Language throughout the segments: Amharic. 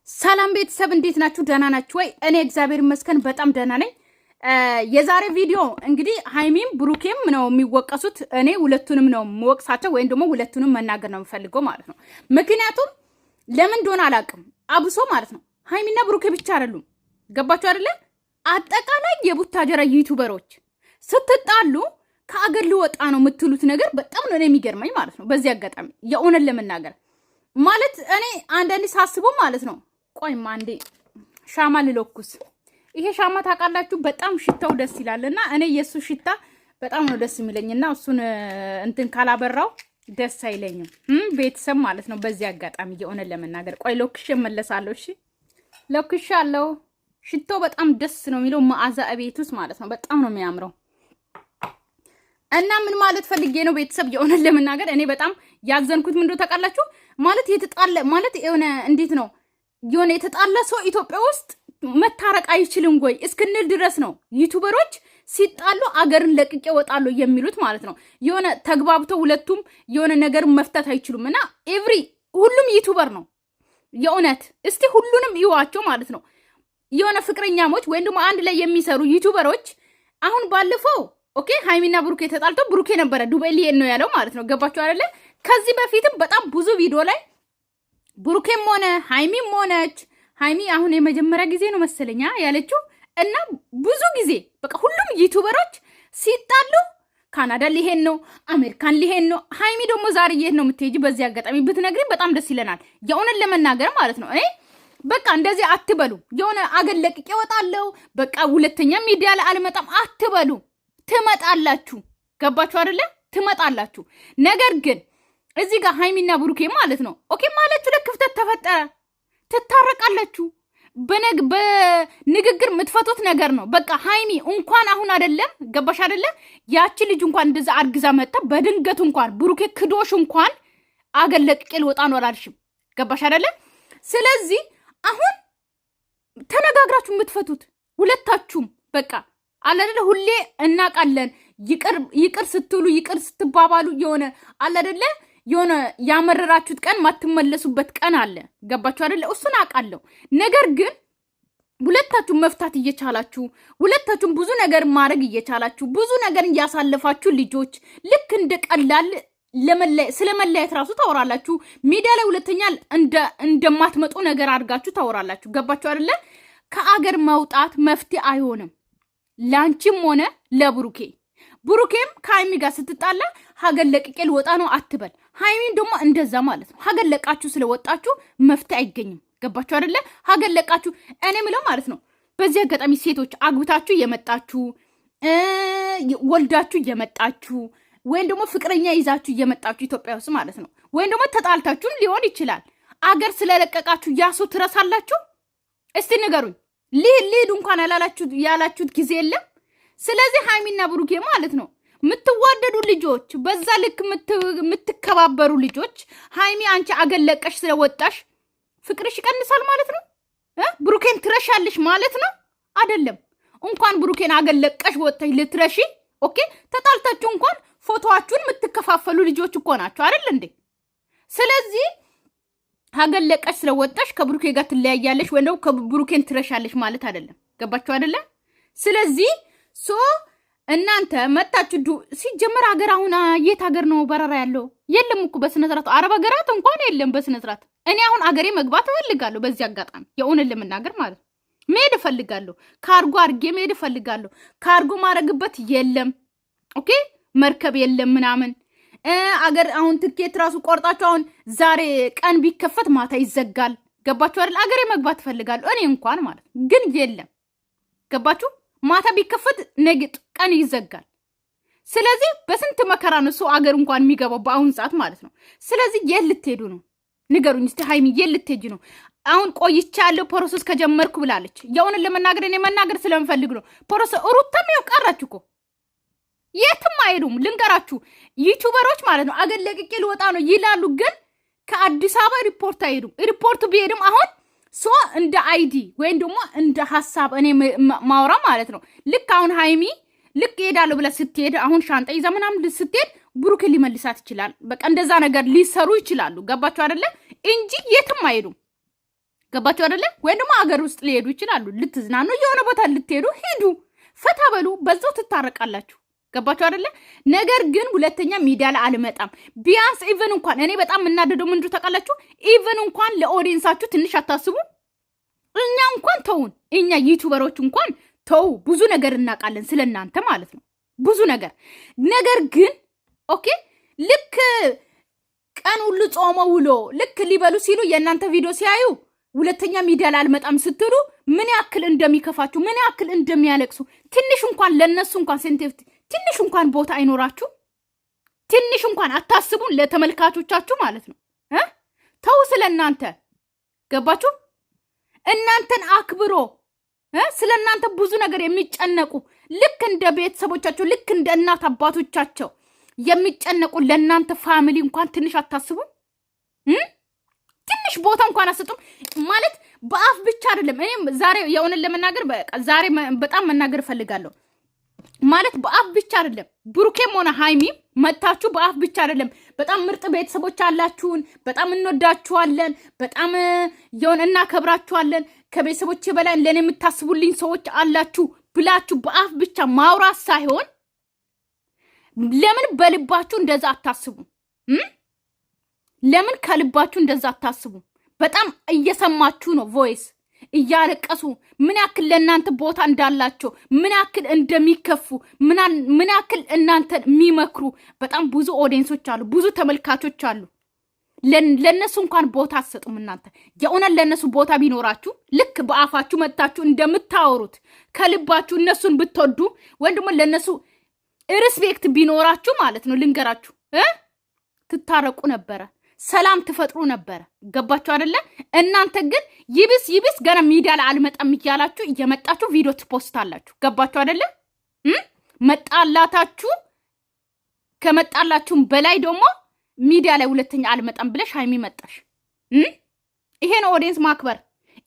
ሰላም ቤተሰብ እንዴት ናችሁ? ደህና ናችሁ ወይ? እኔ እግዚአብሔር ይመስገን በጣም ደህና ነኝ። የዛሬ ቪዲዮ እንግዲህ ሃይሚም ብሩኬም ነው የሚወቀሱት። እኔ ሁለቱንም ነው የምወቅሳቸው ወይም ደግሞ ሁለቱንም መናገር ነው የምፈልገው ማለት ነው። ምክንያቱም ለምን እንደሆነ አላውቅም። አብሶ ማለት ነው ሃይሚና ብሩኬ ብቻ አይደሉም። ገባችሁ አይደለ? አጠቃላይ የቡታጀራ ዩቲዩበሮች ስትጣሉ ከአገር ሊወጣ ነው የምትሉት ነገር በጣም ነው የሚገርመኝ ማለት ነው። በዚህ አጋጣሚ የእውነት ለመናገር ማለት እኔ አንዳንዴ ሳስበው ማለት ነው ቆይማ አንዴ ሻማ ልለኩስ። ይሄ ሻማ ታውቃላችሁ በጣም ሽታው ደስ ይላልና እኔ የሱ ሽታ በጣም ነው ደስ የሚለኝና እሱን እንትን ካላበራው ደስ አይለኝም ቤተሰብ ማለት ነው። በዚህ አጋጣሚ የሆነ ለመናገር ቆይ ለኩሽ መለሳለሁ። እሺ ለኩሻለሁ። ሽታው በጣም ደስ ነው የሚለው መዓዛ ቤቱስ ማለት ነው። በጣም ነው የሚያምረው። እና ምን ማለት ፈልጌ ነው ቤተሰብ የሆነ ለመናገር እኔ በጣም ያዘንኩት ምን እንደው ታውቃላችሁ ማለት የተጣለ ማለት የሆነ እንዴት ነው የሆነ የተጣለ ሰው ኢትዮጵያ ውስጥ መታረቅ አይችልም ወይ እስክንል ድረስ ነው ዩቲዩበሮች ሲጣሉ አገርን ለቅቄ ወጣለሁ የሚሉት ማለት ነው። የሆነ ተግባብተው ሁለቱም የሆነ ነገር መፍታት አይችሉም። እና ሁሉም ዩቲዩበር ነው የእውነት እስቲ ሁሉንም ይዋቸው ማለት ነው። የሆነ ፍቅረኛሞች ወይም ደግሞ አንድ ላይ የሚሰሩ ዩቲዩበሮች አሁን ባለፈው ኦኬ ሃይሚና ብሩኬ ተጣልቶ ብሩኬ ነበረ ዱባይ ሊሄድ ነው ያለው ማለት ነው። ገባችሁ አይደለ? ከዚህ በፊትም በጣም ብዙ ቪዲዮ ላይ ብሩኬም ሆነ ሃይሚም ሆነች ሃይሚ አሁን የመጀመሪያ ጊዜ ነው መሰለኛ ያለችው እና ብዙ ጊዜ በቃ ሁሉም ዩቲዩበሮች ሲጣሉ ካናዳ ሊሄድ ነው አሜሪካን ሊሄድ ነው። ሃይሚ ደግሞ ዛሬ የት ነው የምትሄጂ? በዚህ አጋጣሚ ብትነግሪኝ በጣም ደስ ይለናል የእውነት ለመናገር ማለት ነው። እኔ በቃ እንደዚህ አትበሉ። የሆነ አገር ለቅቄ እወጣለሁ በቃ ሁለተኛ ሚዲያ ላይ አልመጣም አትበሉ። ትመጣላችሁ። ገባችሁ አይደለ? ትመጣላችሁ። ነገር ግን እዚህ ጋር ሃይሚና ብሩኬ ማለት ነው ኦኬ ማለችሁ ለክፍተት ተፈጠረ ትታረቃላችሁ። በንግግር የምትፈቱት ነገር ነው። በቃ ሃይሚ እንኳን አሁን አይደለም ገባሽ አይደለ? ያቺ ልጅ እንኳን እንደዛ አርግዛ መጣ በድንገት እንኳን ብሩኬ ክዶሽ እንኳን አገር ለቅቄ ልወጣ ነው አላልሽም። ገባሽ አይደለ? ስለዚህ አሁን ተነጋግራችሁ የምትፈቱት ሁለታችሁም በቃ አለደለ ሁሌ እናቃለን። ይቅር ስትሉ ይቅር ስትባባሉ የሆነ አለደለ የሆነ ያመረራችሁት ቀን ማትመለሱበት ቀን አለ። ገባችሁ አይደለ? እሱን አውቃለሁ። ነገር ግን ሁለታችሁም መፍታት እየቻላችሁ ሁለታችሁም ብዙ ነገር ማድረግ እየቻላችሁ ብዙ ነገር እያሳለፋችሁ ልጆች ልክ እንደ ቀላል ስለመለያየት ራሱ ታወራላችሁ። ሚዲያ ላይ ሁለተኛ እንደማትመጡ ነገር አድርጋችሁ ታወራላችሁ። ገባችሁ አይደለ? ከአገር መውጣት መፍትሄ አይሆንም ላንቺም ሆነ ብሩኬም ከሃይሚ ጋር ስትጣላ ሀገር ለቅቄ ልወጣ ነው አትበል። ሃይሚም ደግሞ እንደዛ ማለት ነው። ሀገር ለቃችሁ ስለወጣችሁ መፍትሄ አይገኝም። ገባችሁ አይደለ? ሀገር ለቃችሁ እኔ ምለው ማለት ነው። በዚህ አጋጣሚ ሴቶች አግብታችሁ እየመጣችሁ ወልዳችሁ እየመጣችሁ ወይም ደግሞ ፍቅረኛ ይዛችሁ እየመጣችሁ ኢትዮጵያ ውስጥ ማለት ነው ወይም ደግሞ ተጣልታችሁም ሊሆን ይችላል። አገር ስለለቀቃችሁ ያሱ ትረሳላችሁ? እስቲ ንገሩኝ። ሊሄዱ እንኳን ያላችሁት ጊዜ የለም። ስለዚህ ሃይሚና ብሩኬ ማለት ነው የምትዋደዱ ልጆች በዛ ልክ የምትከባበሩ ልጆች ሃይሚ አንቺ አገር ለቀሽ ስለወጣሽ ፍቅርሽ ይቀንሳል ማለት ነው? ብሩኬን ትረሻለሽ ማለት ነው? አይደለም። እንኳን ብሩኬን አገር ለቀሽ ወጣሽ ልትረሺ ኦኬ ተጣልታችሁ እንኳን ፎቶዋችሁን የምትከፋፈሉ ልጆች እኮ ናችሁ አይደል እንዴ? ስለዚህ ሀገር ለቀሽ ስለወጣሽ ከብሩኬ ጋር ትለያያለሽ ወይ ነው ከብሩኬን ትረሻለሽ ማለት አይደለም። ገባችሁ አይደለ? ስለዚህ እናንተ መጣችሁ ሲጀመር ሀገር አሁን የት ሀገር ነው በረራ ያለው? የለም እኮ በስነ ስርዓት አረብ ሀገራት እንኳን የለም በስነ ስርዓት። እኔ አሁን አገሬ መግባት እፈልጋለሁ። በዚህ አጋጣሚ የሆነን ለመናገር ማለት መሄድ እፈልጋለሁ። ካርጎ አርጌ መሄድ እፈልጋለሁ። ካርጎ ማረግበት የለም ኦኬ መርከብ የለም ምናምን አገር አሁን ትኬት ራሱ ቆርጣችሁ አሁን ዛሬ ቀን ቢከፈት ማታ ይዘጋል። ገባችሁ አይደል? አገሬ መግባት እፈልጋለሁ እኔ እንኳን ማለት ግን የለም። ገባችሁ? ማታ ቢከፈት ነግጥ ቀን ይዘጋል። ስለዚህ በስንት መከራ ነው ሰው አገር እንኳን የሚገባው በአሁን ሰዓት ማለት ነው። ስለዚህ የት ልትሄዱ ነው? ንገሩኝ እስቲ ሃይሚ የት ልትሄጂ ነው? አሁን ቆይቻለሁ ፕሮሰስ ከጀመርኩ ብላለች። የእውነት ለመናገር እኔ መናገር ስለምፈልግ ነው። ፕሮሰስ ሩታም ያው ቀራችሁ እኮ የትም አይሄዱም። ልንገራችሁ ዩቲዩበሮች ማለት ነው አገር ለቅቄ ልወጣ ነው ይላሉ፣ ግን ከአዲስ አበባ ሪፖርት አይሄዱም። ሪፖርት ቢሄድም አሁን እንደ አይዲ ወይም ደግሞ እንደ ሀሳብ እኔ ማውራ ማለት ነው። ልክ አሁን ሃይሚ ልክ ሄዳለሁ ብላ ስትሄድ አሁን ሻንጣ ይዛ ምናምን ስትሄድ ብሩክ ሊመልሳት ይችላል። በቃ እንደዛ ነገር ሊሰሩ ይችላሉ። ገባችሁ አይደለ? እንጂ የትም አይሄዱም። ገባችሁ አይደለ? ወይም ደግሞ ሀገር ውስጥ ሊሄዱ ይችላሉ። ልትዝናኑ የሆነ ቦታ ልትሄዱ ሂዱ፣ ፈታ በሉ፣ በዛው ትታረቃላችሁ። ገባችሁ አይደለ? ነገር ግን ሁለተኛ ሚዲያ ላይ አልመጣም። ቢያንስ ኢቨን እንኳን እኔ በጣም የምናደደው ምንድነው ታውቃላችሁ? ኢቨን እንኳን ለኦዲየንሳችሁ ትንሽ አታስቡ። እኛ እንኳን ተውን፣ እኛ ዩቲዩበሮች እንኳን ተው፣ ብዙ ነገር እናውቃለን ስለናንተ ማለት ነው፣ ብዙ ነገር። ነገር ግን ኦኬ ልክ ቀን ሁሉ ጾመ ውሎ ልክ ሊበሉ ሲሉ የእናንተ ቪዲዮ ሲያዩ ሁለተኛ ሚዲያ ላይ አልመጣም ስትሉ ምን ያክል እንደሚከፋችሁ ምን ያክል እንደሚያለቅሱ ትንሽ እንኳን ለነሱ እንኳን ሴንቲቭ ትንሽ እንኳን ቦታ አይኖራችሁ፣ ትንሽ እንኳን አታስቡን ለተመልካቾቻችሁ ማለት ነው። ተው ስለናንተ ገባችሁ? እናንተን አክብሮ ስለናንተ ብዙ ነገር የሚጨነቁ ልክ እንደ ቤተሰቦቻቸው ልክ እንደ እናት አባቶቻቸው የሚጨነቁ ለናንተ ፋሚሊ እንኳን ትንሽ አታስቡም? ትንሽ ቦታ እንኳን አሰጡም ማለት በአፍ ብቻ አይደለም። እኔም ዛሬ የሆነን ለመናገር ዛሬ በጣም መናገር ፈልጋለሁ ማለት በአፍ ብቻ አይደለም። ብሩኬም ሆነ ሃይሚም መታችሁ በአፍ ብቻ አይደለም። በጣም ምርጥ ቤተሰቦች አላችሁን፣ በጣም እንወዳችኋለን፣ በጣም የሆነ እናከብራችኋለን፣ ከቤተሰቦቼ በላይ ለኔ የምታስቡልኝ ሰዎች አላችሁ ብላችሁ በአፍ ብቻ ማውራት ሳይሆን ለምን በልባችሁ እንደዛ አታስቡ? ለምን ከልባችሁ እንደዛ አታስቡ? በጣም እየሰማችሁ ነው ቮይስ እያለቀሱ ምን ያክል ለእናንተ ቦታ እንዳላቸው ምን ያክል እንደሚከፉ ምን ያክል እናንተን የሚመክሩ በጣም ብዙ ኦዲየንሶች አሉ፣ ብዙ ተመልካቾች አሉ። ለነሱ እንኳን ቦታ አትሰጡም እናንተ። የእውነት ለነሱ ቦታ ቢኖራችሁ ልክ በአፋችሁ መጥታችሁ እንደምታወሩት ከልባችሁ እነሱን ብትወዱ ወይም ደግሞ ለነሱ ሪስፔክት ቢኖራችሁ ማለት ነው ልንገራችሁ ትታረቁ ነበረ፣ ሰላም ትፈጥሩ ነበረ። ገባችሁ አይደለ? እናንተ ግን ይብስ ገና ሚዲያ ላይ አልመጣም እያላችሁ እየመጣችሁ ቪዲዮ ትፖስታላችሁ። ገባችሁ አይደለ? መጣላታችሁ ከመጣላችሁም በላይ ደግሞ ሚዲያ ላይ ሁለተኛ አልመጣም ብለሽ ሃይሚ መጣሽ። ይሄ ነው ኦዲየንስ ማክበር።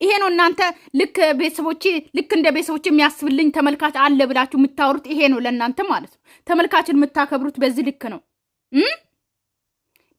ይሄ ነው እናንተ ልክ ቤተሰቦቼ ልክ እንደ ቤተሰቦቼ የሚያስብልኝ ተመልካች አለ ብላችሁ የምታወሩት ይሄ ነው ለእናንተ ማለት ነው። ተመልካችን የምታከብሩት በዚህ ልክ ነው።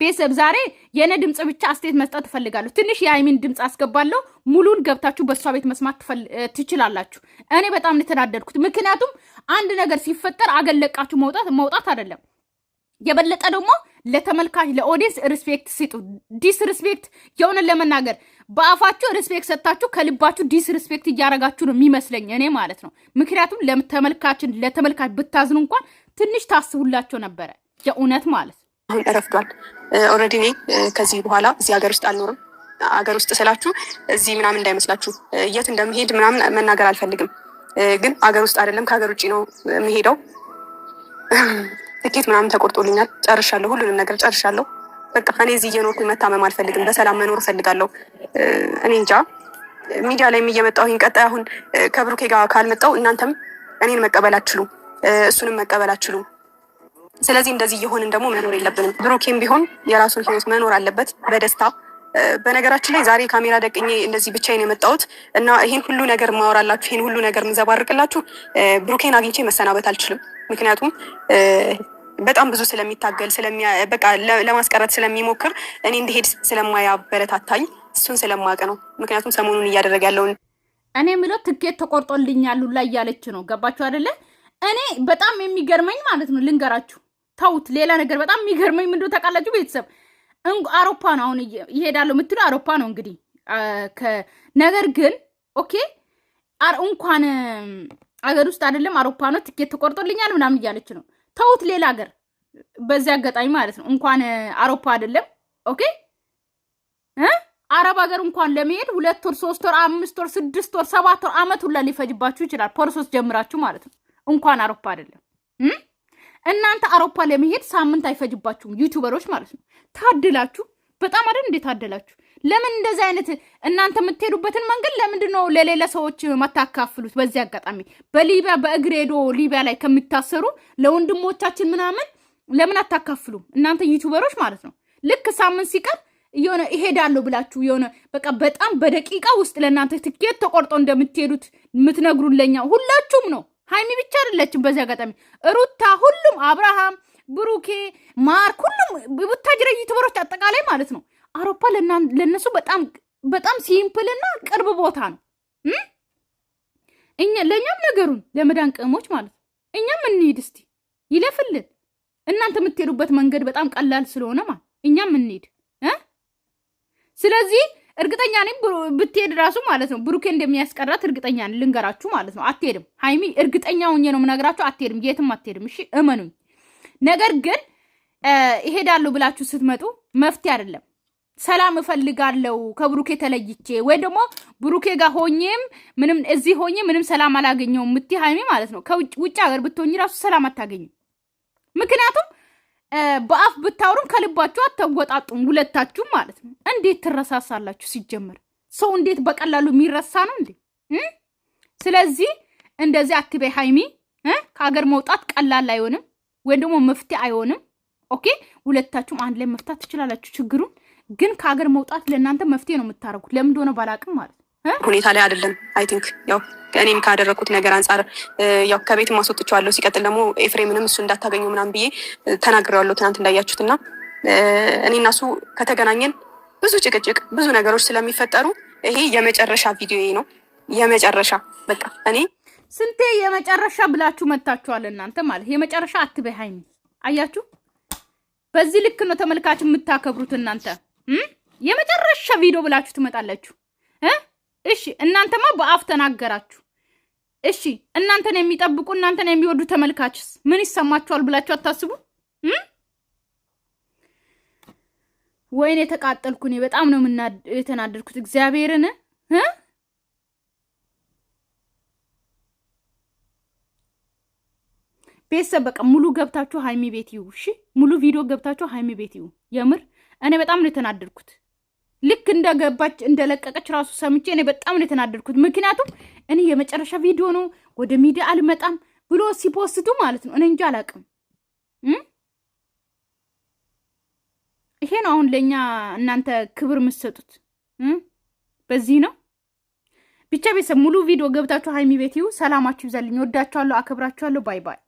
ቤተሰብ ዛሬ የነ ድምጽ ብቻ አስተያየት መስጠት እፈልጋለሁ። ትንሽ የሃይሚን ድምጽ አስገባለሁ። ሙሉን ገብታችሁ በሷ ቤት መስማት ትችላላችሁ። እኔ በጣም ተናደድኩት። ምክንያቱም አንድ ነገር ሲፈጠር አገለቃችሁ መውጣት አይደለም። የበለጠ ደግሞ ለተመልካች ለኦዲየንስ ሪስፔክት ስጡ። ዲስሪስፔክት የሆነ ለመናገር በአፋችሁ ሪስፔክት ሰጣችሁ ከልባችሁ ዲስሪስፔክት እያረጋችሁ ነው የሚመስለኝ እኔ ማለት ነው። ምክንያቱም ለተመልካች ብታዝኑ እንኳን ትንሽ ታስቡላቸው ነበረ የእውነት ማለት ነው። አሁን ረፍዷል። ኦልሬዲ እኔ ከዚህ በኋላ እዚህ ሀገር ውስጥ አልኖርም። ሀገር ውስጥ ስላችሁ እዚህ ምናምን እንዳይመስላችሁ፣ የት እንደምሄድ ምናምን መናገር አልፈልግም። ግን ሀገር ውስጥ አይደለም ከሀገር ውጭ ነው የምሄደው። ትኬት ምናምን ተቆርጦልኛል። ጨርሻለሁ፣ ሁሉንም ነገር ጨርሻለሁ። በቃ እኔ እዚህ እየኖርኩኝ መታመም አልፈልግም። በሰላም መኖር እፈልጋለሁ። እኔ እንጃ ሚዲያ ላይ እየመጣሁኝ ቀጣይ አሁን ከብሩኬ ጋር ካልመጣው እናንተም እኔን መቀበል አትችሉም፣ እሱንም መቀበል አትችሉም። ስለዚህ እንደዚህ እየሆንን ደግሞ መኖር የለብንም። ብሩኬም ቢሆን የራሱን ህይወት መኖር አለበት በደስታ። በነገራችን ላይ ዛሬ ካሜራ ደቅኜ እንደዚህ ብቻዬን የመጣሁት እና ይሄን ሁሉ ነገር ማወራላችሁ ይሄን ሁሉ ነገር ምዘባርቅላችሁ ብሩኬን አግኝቼ መሰናበት አልችልም። ምክንያቱም በጣም ብዙ ስለሚታገል በቃ ለማስቀረት ስለሚሞክር እኔ እንድሄድ ስለማያበረታታኝ እሱን ስለማውቅ ነው። ምክንያቱም ሰሞኑን እያደረገ ያለውን እኔ የምለው ትኬት ተቆርጦልኛል ላይ እያለች ነው። ገባችሁ አይደለ? እኔ በጣም የሚገርመኝ ማለት ነው ልንገራችሁ። ተውት ሌላ ነገር በጣም የሚገርመኝ ምንድነው ታውቃላችሁ? ቤተሰብ አውሮፓ ነው አሁን ይሄዳለሁ የምትሉ አውሮፓ ነው እንግዲህ ነገር ግን ኦኬ እንኳን አገር ውስጥ አይደለም አውሮፓ ነው ትኬት ተቆርጦልኛል ምናምን እያለች ነው። ተውት ሌላ ሀገር በዚህ አጋጣሚ ማለት ነው እንኳን አውሮፓ አይደለም ኦኬ አረብ ሀገር እንኳን ለመሄድ 2 ወር 3 ወር 5 ወር 6 ወር 7 ወር አመት ሁላ ሊፈጅባችሁ ይችላል። ፕሮሰስ ጀምራችሁ ማለት ነው እንኳን አውሮፓ አይደለም። እናንተ አውሮፓ ለመሄድ ሳምንት አይፈጅባችሁም ዩቲዩበሮች ማለት ነው። ታድላችሁ በጣም አይደል? እንዴት ታድላችሁ? ለምን እንደዚህ አይነት እናንተ የምትሄዱበትን መንገድ ለምንድን ነው ለሌላ ሰዎች ማታካፍሉት? በዚህ አጋጣሚ በሊቢያ በእግር ሄዶ ሊቢያ ላይ ከሚታሰሩ ለወንድሞቻችን ምናምን ለምን አታካፍሉም? እናንተ ዩቲዩበሮች ማለት ነው። ልክ ሳምንት ሲቀር የሆነ ይሄዳለሁ ብላችሁ የሆነ በቃ በጣም በደቂቃ ውስጥ ለእናንተ ትኬት ተቆርጦ እንደምትሄዱት የምትነግሩን ለኛ ሁላችሁም ነው። ሃይሚ ብቻ አይደለችም። በዚህ አጋጣሚ ሩታ፣ ሁሉም አብርሃም፣ ብሩኬ፣ ማርክ፣ ሁሉም ቡታጅራ ዩቲዩበሮች አጠቃላይ ማለት ነው። አውሮፓ ለነሱ በጣም በጣም ሲምፕልና ቅርብ ቦታ ነው። እኛ ለኛም ነገሩን ለመዳን ቅሞች ማለት ነው። እኛም እንሂድ እስቲ ይለፍልን። እናንተ የምትሄዱበት መንገድ በጣም ቀላል ስለሆነ ማለት እኛም እንሂድ። ስለዚህ እርግጠኛ ነኝ ብትሄድ ራሱ ማለት ነው ብሩኬ እንደሚያስቀራት እርግጠኛ ነኝ። ልንገራችሁ ማለት ነው አትሄድም። ሃይሚ እርግጠኛ ሆኜ ነው የምነግራችሁ፣ አትሄድም፣ የትም አትሄድም። እሺ እመኑኝ። ነገር ግን ይሄዳለሁ ብላችሁ ስትመጡ መፍትሄ አይደለም። ሰላም እፈልጋለሁ ከብሩኬ ተለይቼ ወይ ደግሞ ብሩኬ ጋር ሆኜም ምንም እዚህ ሆኜ ምንም ሰላም አላገኘውም የምትይ ሃይሚ ማለት ነው ከውጭ ሀገር ብትሆኚ ራሱ ሰላም አታገኙም። ምክንያቱም በአፍ ብታወሩም ከልባችሁ አተወጣጡም ሁለታችሁ ማለት ነው። እንዴት ትረሳሳላችሁ? ሲጀመር ሰው እንዴት በቀላሉ የሚረሳ ነው እንዴ? ስለዚህ እንደዚህ አትበይ ሃይሚ። ከሀገር መውጣት ቀላል አይሆንም ወይ ደግሞ መፍትሄ አይሆንም። ኦኬ ሁለታችሁም አንድ ላይ መፍታት ትችላላችሁ ችግሩን። ግን ከሀገር መውጣት ለእናንተ መፍትሄ ነው የምታደርጉት። ለምን እንደሆነ ባላቅም ማለት ነው ሁኔታ ላይ አይደለም። አይ ቲንክ ያው እኔም ካደረኩት ነገር አንጻር ያው ከቤት ማስወጥቻለሁ። ሲቀጥል ደግሞ ኤፍሬምንም እሱ እንዳታገኘው ምናምን ብዬ ተናግሬዋለሁ ትናንት እንዳያችሁት። እና እኔ እና እሱ ከተገናኘን ብዙ ጭቅጭቅ ብዙ ነገሮች ስለሚፈጠሩ ይሄ የመጨረሻ ቪዲዮ ነው። የመጨረሻ በቃ እኔ ስንቴ የመጨረሻ ብላችሁ መታችኋል እናንተ ማለት የመጨረሻ አትበይ ሃይሚ። አያችሁ በዚህ ልክ ነው ተመልካች የምታከብሩት እናንተ። የመጨረሻ ቪዲዮ ብላችሁ ትመጣላችሁ። እሺ እናንተማ በአፍ ተናገራችሁ። እሺ እናንተን የሚጠብቁ እናንተን የሚወዱ ተመልካችስ ምን ይሰማችኋል ብላችሁ አታስቡ? ወይኔ ተቃጠልኩ። እኔ በጣም ነው የተናደድኩት እግዚአብሔርን። ቤተሰብ በቃ ሙሉ ገብታችሁ ሃይሚ ቤት ይዩ። እሺ ሙሉ ቪዲዮ ገብታችሁ ሃይሚ ቤት ይዩ። የምር እኔ በጣም ነው የተናደድኩት። ልክ እንደገባች እንደለቀቀች ራሱ ሰምቼ እኔ በጣም ነው የተናደድኩት። ምክንያቱም እኔ የመጨረሻ ቪዲዮ ነው ወደ ሚዲያ አልመጣም ብሎ ሲፖስቱ ማለት ነው። እኔ እንጃ አላውቅም። ይሄ ነው አሁን ለኛ እናንተ ክብር የምትሰጡት በዚህ ነው። ብቻ ቤተሰብ ሙሉ ቪዲዮ ገብታችሁ ሃይሚ ቤት ይዩ። ሰላማችሁ ይብዛልኝ። ወዳችኋለሁ፣ አከብራችኋለሁ። ባይ ባይ።